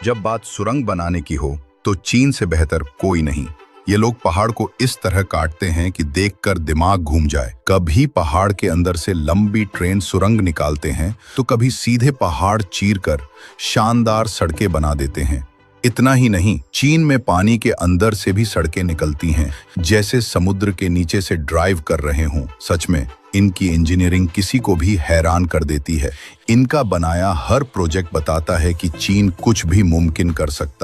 जब बात सुरंग बनाने की हो तो चीन से बेहतर कोई नहीं। ये लोग पहाड़ को इस तरह काटते हैं कि देखकर दिमाग घूम जाए। कभी पहाड़ के अंदर से लंबी ट्रेन सुरंग निकालते हैं तो कभी सीधे पहाड़ चीरकर शानदार सड़कें बना देते हैं। इतना ही नहीं, चीन में पानी के अंदर से भी सड़कें निकलती हैं, जैसे समुद्र के नीचे से ड्राइव कर रहे हों। सच में इनकी इंजीनियरिंग किसी को भी हैरान कर देती है। इनका बनाया हर प्रोजेक्ट बताता है कि चीन कुछ भी मुमकिन कर सकता है।